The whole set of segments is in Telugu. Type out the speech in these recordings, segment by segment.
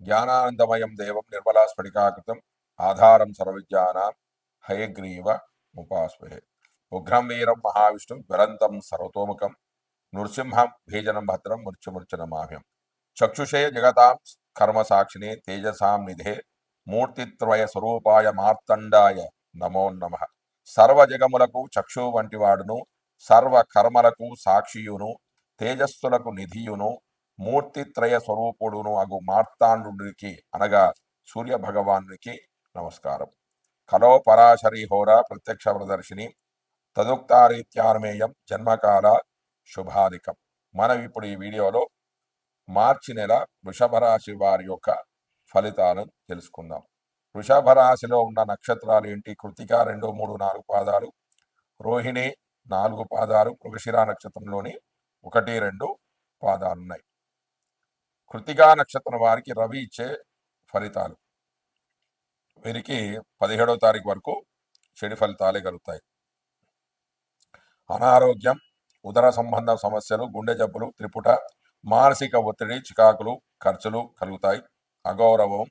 జ్ఞానానందమయం దేవం నిర్మలాస్ఫటికాకృతం ఆధారం సర్వవిద్యానాం హయగ్రీవ ముపాస్మహే. ఉగ్రం వీరం మహావిష్ణుం జ్వలంతం సర్వతోముఖం నృసింహం భీజనం భద్రం మృత్యుమృత్యునమాహ్యం. చక్షుషే జగతాం కర్మ సాక్షిణే తేజసాం నిధే మూర్తిత్రయ స్వరూపాయ మార్తండాయ నమో నమ. సర్వజగములకు చక్షు వంటివాడును, సర్వ కర్మలకు సాక్షియును, తేజస్సులకు నిధియును, మూర్తిత్రయ స్వరూపుడును అగు మార్తాండునికి అనగా సూర్య భగవానునికి నమస్కారం. కలో పరాశరి హోర ప్రత్యక్ష ప్రదర్శిని తదుక్తారీత్యాన్మేయం జన్మకాల శుభాధికం. మనం ఇప్పుడు ఈ వీడియోలో మార్చి నెల వృషభ రాశి వారి యొక్క ఫలితాలను తెలుసుకుందాం. వృషభ రాశిలో ఉన్న నక్షత్రాలు ఏంటి? కృతిక 2, 3, 4 పాదాలు, రోహిణి 4 పాదాలు, మృగశిర నక్షత్రంలోని 1, 2 పాదాలు ఉన్నాయి. కృతికా నక్షత్రం వారికి రవి ఇచ్చే ఫలితాలు. వీరికి 17వ తారీఖు వరకు చెడు ఫలితాలే కలుగుతాయి. అనారోగ్యం, ఉదర సంబంధ సమస్యలు, గుండె జబ్బులు, త్రిపుట, మానసిక ఒత్తిడి, చికాకులు, ఖర్చులు కలుగుతాయి. అగౌరవం,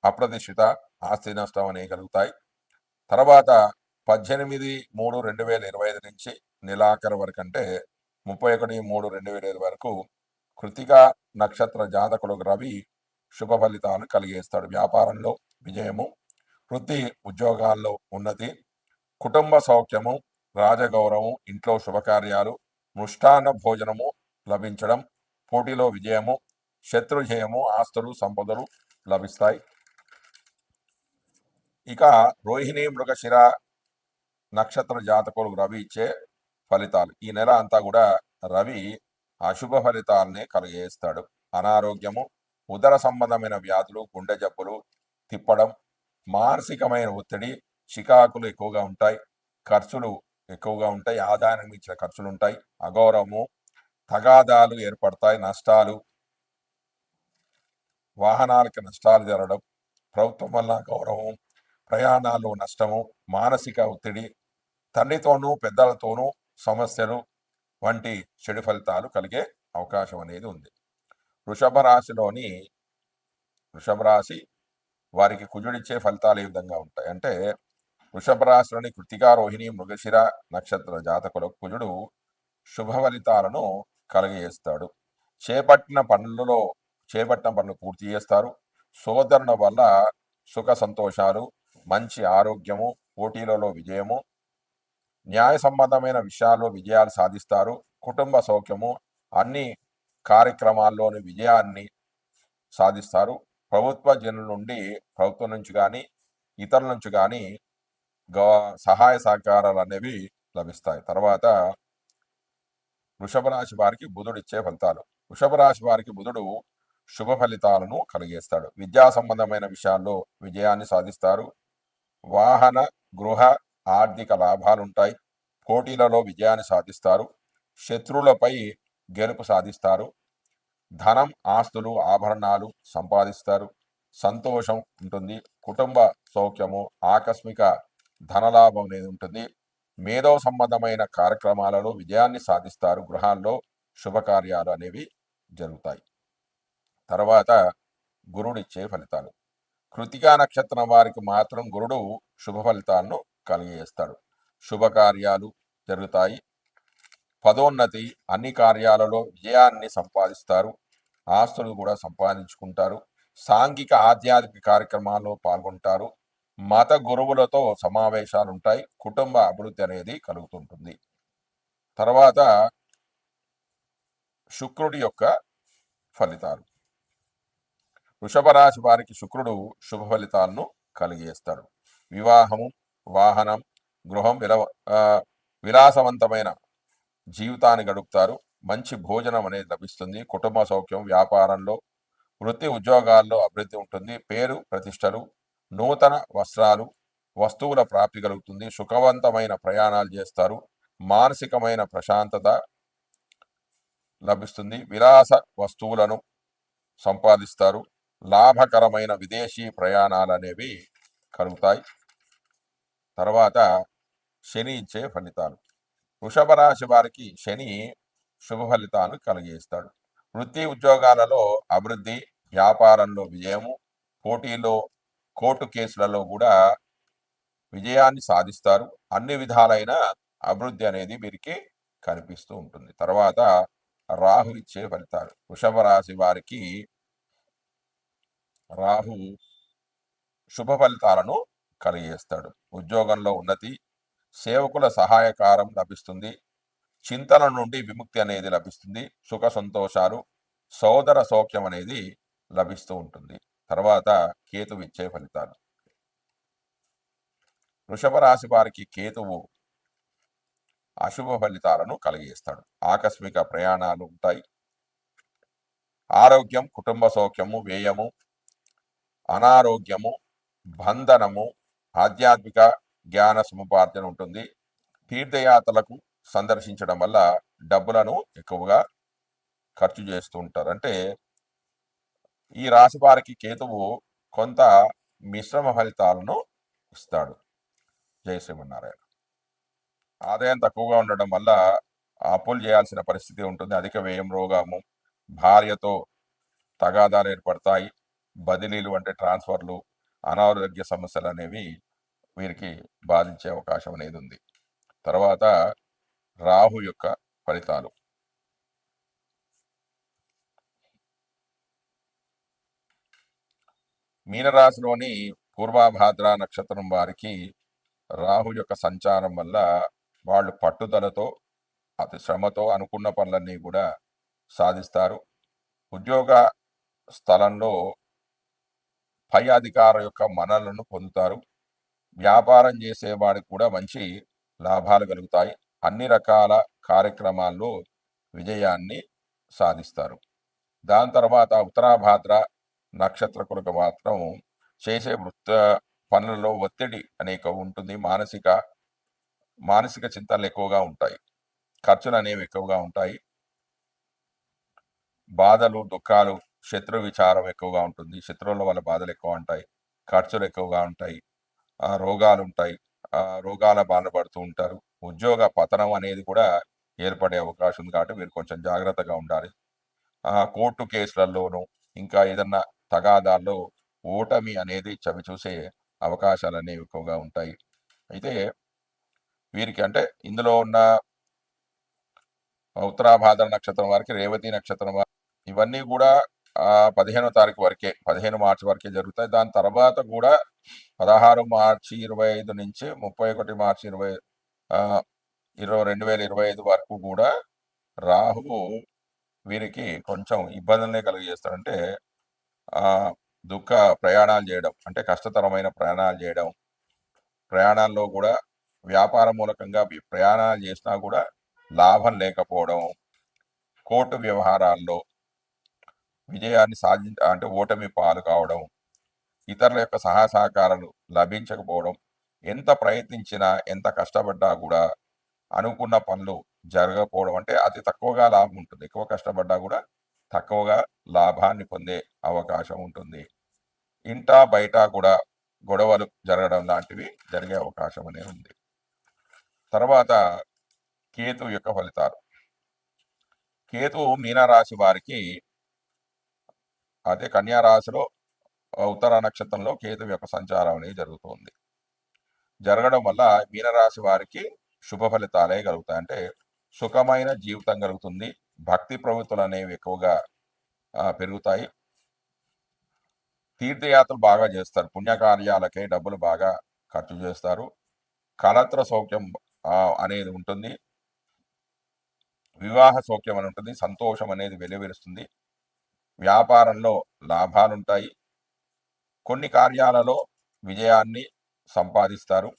అప్రతిష్ఠిత, ఆస్తి నష్టం అనేవి కలుగుతాయి. తర్వాత 18/3/2025 నుంచి నెలాఖరు వరకు అంటే 31/3/2025 వరకు కృతికా నక్షత్ర జాతకులకు రవి శుభ ఫలితాలను కలిగేస్తాడు. వ్యాపారంలో విజయము, వృత్తి ఉద్యోగాల్లో ఉన్నతి, కుటుంబ సౌఖ్యము, రాజగౌరవం, ఇంట్లో శుభకార్యాలు, మృష్టాన్న భోజనము లభించడం, పోటీలో విజయము, శత్రుజయము, ఆస్తులు సంపదలు లభిస్తాయి. ఇక రోహిణి మృగశిర నక్షత్ర జాతకులకు రవి ఇచ్చే ఫలితాలు. ఈ నెల అంతా కూడా రవి అశుభ ఫలితాలనే కలిగేస్తాడు. అనారోగ్యము, ఉదర సంబంధమైన వ్యాధులు, గుండె జబ్బులు, తిప్పడం, మానసికమైన ఒత్తిడి, చికాకులు ఎక్కువగా ఉంటాయి, ఖర్చులు ఎక్కువగా ఉంటాయి, ఆదాయం ఇచ్చిన ఖర్చులు ఉంటాయి, అగౌరవము, తగాదాలు ఏర్పడతాయి, నష్టాలు, వాహనాలకి నష్టాలు జరగడం, ప్రభుత్వం వల్ల గౌరవం, ప్రయాణాలు నష్టము, మానసిక ఒత్తిడి, తండ్రితోనూ పెద్దలతోనూ సమస్యలు వంటి చెడు ఫలితాలు కలిగే అవకాశం అనేది ఉంది. వృషభ రాశి వారికి కుజుడిచ్చే ఫలితాలు ఏ విధంగా ఉంటాయి అంటే, వృషభ రాశిలోని కృతికా, రోహిణి, మృగశిర నక్షత్ర జాతకులకు కుజుడు శుభ ఫలితాలను కలిగజేస్తాడు. చేపట్టిన పనులు పూర్తి చేస్తారు. సోదరుల వల్ల సుఖ సంతోషాలు, మంచి ఆరోగ్యము, పోటీలలో విజయము, న్యాయ సంబంధమైన విషయాల్లో విజయాలు సాధిస్తారు. కుటుంబ సౌఖ్యము, అన్ని కార్యక్రమాల్లోని విజయాన్ని సాధిస్తారు. ప్రభుత్వం నుంచి కానీ ఇతరుల నుంచి కానీ సహాయ సహకారాలు అనేవి లభిస్తాయి. తర్వాత వృషభ రాశి వారికి బుధుడు ఇచ్చే ఫలితాలు. వృషభ రాశి వారికి బుధుడు శుభ ఫలితాలను కలిగేస్తాడు. విద్యా సంబంధమైన విషయాల్లో విజయాన్ని సాధిస్తారు. వాహన, గృహ, ఆర్థిక లాభాలుంటాయి. పోటీలలో విజయాన్ని సాధిస్తారు. శత్రువులపై గెలుపు సాధిస్తారు. ధనం, ఆస్తులు, ఆభరణాలు సంపాదిస్తారు. సంతోషం ఉంటుంది. కుటుంబ సౌఖ్యము, ఆకస్మిక ధనలాభం అనేది ఉంటుంది. మేధో సంబంధమైన కార్యక్రమాలలో విజయాన్ని సాధిస్తారు. గృహాల్లో శుభకార్యాలు అనేవి జరుగుతాయి. తర్వాత గురుడిచ్చే ఫలితాలు. కృతికా నక్షత్రం వారికి మాత్రం గురుడు శుభ ఫలితాలను కలిగజేస్తాడు. శుభకార్యాలు జరుగుతాయి. పదోన్నతి, అన్ని కార్యాలలో విజయాన్ని సంపాదిస్తారు. ఆస్తులు కూడా సంపాదించుకుంటారు. సాంఘిక ఆధ్యాత్మిక కార్యక్రమాల్లో పాల్గొంటారు. మత గురువులతో సమావేశాలు ఉంటాయి. కుటుంబ అభివృద్ధి అనేది కలుగుతుంటుంది. తర్వాత శుక్రుడి యొక్క ఫలితాలు. వృషభ రాశి వారికి శుక్రుడు శుభ ఫలితాలను కలిగజేస్తాడు. వివాహము, వాహనం, గృహం, విలాసవంతమైన జీవితాన్ని గడుపుతారు. మంచి భోజనం అనేది లభిస్తుంది. కుటుంబ సౌఖ్యం, వ్యాపారంలో, వృత్తి ఉద్యోగాల్లో అభివృద్ధి ఉంటుంది. పేరు ప్రతిష్టలు, నూతన వస్త్రాలు, వస్తువుల ప్రాప్తి కలుగుతుంది. సుఖవంతమైన ప్రయాణాలు చేస్తారు. మానసికమైన ప్రశాంతత లభిస్తుంది. విలాస వస్తువులను సంపాదిస్తారు. లాభకరమైన విదేశీ ప్రయాణాలు అనేవి కలుగుతాయి. తర్వాత శని ఇచ్చే ఫలితాలు. వృషభ రాశి వారికి శని శుభ ఫలితాలు కలిగిస్తాడు. వృత్తి ఉద్యోగాలలో అభివృద్ధి, వ్యాపారంలో విజయము, పోటీలో కోర్టు కేసులలో కూడా విజయాన్ని సాధిస్తారు. అన్ని విధాలైన అభివృద్ధి అనేది వీరికి కనిపిస్తూ ఉంటుంది. తర్వాత రాహు ఇచ్చే ఫలితాలు. వృషభ రాశి వారికి రాహు శుభ ఫలితాలను కలిగజేస్తాడు. ఉద్యోగంలో ఉన్నతి, సేవకుల సహాయకారం లభిస్తుంది, చింతన నుండి విముక్తి అనేది లభిస్తుంది, సుఖ సంతోషాలు, సోదర సౌఖ్యం అనేది లభిస్తూ ఉంటుంది. తర్వాత కేతువు ఇచ్చే ఫలితాలు. వృషభ రాశి వారికి కేతువు అశుభ ఫలితాలను కలిగజేస్తాడు. ఆకస్మిక ప్రయాణాలు ఉంటాయి. ఆరోగ్యం, కుటుంబ సౌఖ్యము, వ్యయము, అనారోగ్యము, బంధనము, ఆధ్యాత్మిక జ్ఞాన సముపార్జన ఉంటుంది. తీర్థయాత్రలకు సందర్శించడం వల్ల డబ్బులను ఎక్కువగా ఖర్చు చేస్తూ ఉంటారు. అంటే ఈ రాశి వారికి కేతువు కొంత మిశ్రమ ఫలితాలను ఇస్తాడు. జై శ్రీమన్నారాయణ. ఆదాయం తక్కువగా ఉండడం వల్ల అప్పులు చేయాల్సిన పరిస్థితి ఉంటుంది. అధిక వ్యయం, రోగము, భార్యతో తగాదాలు ఏర్పడతాయి. బదిలీలు అంటే ట్రాన్స్ఫర్లు, అనారోగ్య సమస్యలు అనేవి వీరికి బాధించే అవకాశం అనేది ఉంది. తర్వాత రాహు యొక్క ఫలితాలు. మీనరాశిలోని పూర్వభాద్ర నక్షత్రం వారికి రాహు యొక్క సంచారం వల్ల వాళ్ళు పట్టుదలతో, అతి శ్రమతో అనుకున్న పనులన్నీ కూడా సాధిస్తారు. ఉద్యోగ స్థలంలో పై అధికార యొక్క మన్ననలను పొందుతారు. వ్యాపారం చేసేవాడికి కూడా మంచి లాభాలు కలుగుతాయి. అన్ని రకాల కార్యక్రమాల్లో విజయాన్ని సాధిస్తారు. దాని తర్వాత ఉత్తరాభాద్ర నక్షత్రకులకు మాత్రం చేసే పనులలో ఒత్తిడి అనేక ఉంటుంది. మానసిక చింతనలు ఎక్కువగా ఉంటాయి. ఖర్చులు అనేవి ఎక్కువగా ఉంటాయి. బాధలు, దుఃఖాలు, శత్రు విచారం ఎక్కువగా ఉంటుంది. శత్రువుల వల్ల బాధలు ఎక్కువ ఉంటాయి. ఖర్చులు ఎక్కువగా ఉంటాయి. రోగాలు ఉంటాయి. రోగాల బాధ పడుతూ ఉంటారు. ఉద్యోగ పతనం అనేది కూడా ఏర్పడే అవకాశం ఉంది. కాబట్టి మీరు కొంచెం జాగ్రత్తగా ఉండాలి. కోర్టు కేసులలోనూ ఇంకా ఏదన్నా తగాదాల్లో ఓటమి అనేది చవిచూసే అవకాశాలు అనేవి ఎక్కువగా ఉంటాయి. అయితే వీరికి అంటే ఇందులో ఉన్న ఉత్తరాభాద్ర నక్షత్రం వారికి, రేవతి నక్షత్రం వారికి ఇవన్నీ కూడా 15వ తారీఖు వరకే, 15 మార్చి వరకే జరుగుతాయి. దాని తర్వాత కూడా 16 మార్చి 25 నుంచి 31 మార్చి 2025 వరకు కూడా రాహువు వీరికి కొంచెం ఇబ్బందులనే కలిగజేస్తాడు. అంటే దుఃఖ ప్రయాణాలు చేయడం, అంటే కష్టతరమైన ప్రయాణాలు చేయడం, ప్రయాణాల్లో కూడా వ్యాపార మూలకంగా ప్రయాణాలు చేసినా కూడా లాభం లేకపోవడం, కోర్టు వ్యవహారాల్లో విజయాన్ని అంటే ఓటమి పాలు కావడం, ఇతరుల యొక్క సహకారాలు లభించకపోవడం, ఎంత ప్రయత్నించినా ఎంత కష్టపడ్డా కూడా అనుకున్న పనులు జరగకపోవడం, అంటే అతి తక్కువగా లాభం ఉంటుంది. ఎక్కువ కష్టపడ్డా కూడా తక్కువగా లాభాన్ని పొందే అవకాశం ఉంటుంది. ఇంటా బయట కూడా గొడవలు జరగడం లాంటివి జరిగే అవకాశం అనేది ఉంది. తర్వాత కేతు యొక్క ఫలితాలు. కేతువు మీనరాశి వారికి, అదే కన్యా రాశిలో ఉత్తర నక్షత్రంలో కేతు యొక్క సంచారం అనేది జరుగుతుంది. జరగడం వల్ల మీనరాశి వారికి శుభ ఫలితాలే కలుగుతాయి. అంటే సుఖమైన జీవితం కలుగుతుంది. భక్తి ప్రవృత్తులు అనేవి ఎక్కువగా పెరుగుతాయి. తీర్థయాత్రలు బాగా చేస్తారు. పుణ్యకార్యాలకే డబ్బులు బాగా ఖర్చు చేస్తారు. కళత్ర సౌఖ్యం అనేది ఉంటుంది. వివాహ సౌఖ్యం అని ఉంటుంది. సంతోషం అనేది వెలువరుస్తుంది. వ్యాపారంలో లాభాలుంటాయి. కొన్ని కార్యాలలో విజయాన్ని సంపాదిస్తారు.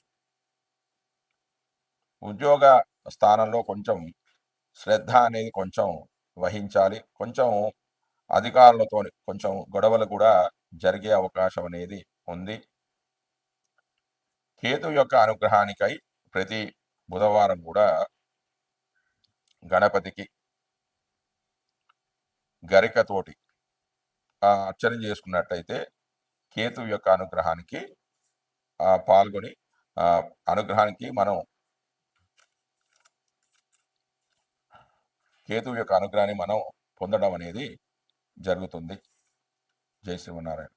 ఉద్యోగ స్థానంలో కొంచెం శ్రద్ధ అనేది కొంచెం వహించాలి. కొంచెం అధికారులతో కొంచెం గొడవలు కూడా జరిగే అవకాశం అనేది ఉంది. కేతు యొక్క అనుగ్రహానికై ప్రతి బుధవారం కూడా గణపతికి గరికతోటి అర్చన చేసుకున్నట్టయితే కేతు యొక్క అనుగ్రహానికి పాల్గొని అనుగ్రహానికి మనం కేతు యొక్క అనుగ్రహాన్ని మనం పొందడం అనేది జరుగుతుంది. జై శ్రీమన్నారాయణ.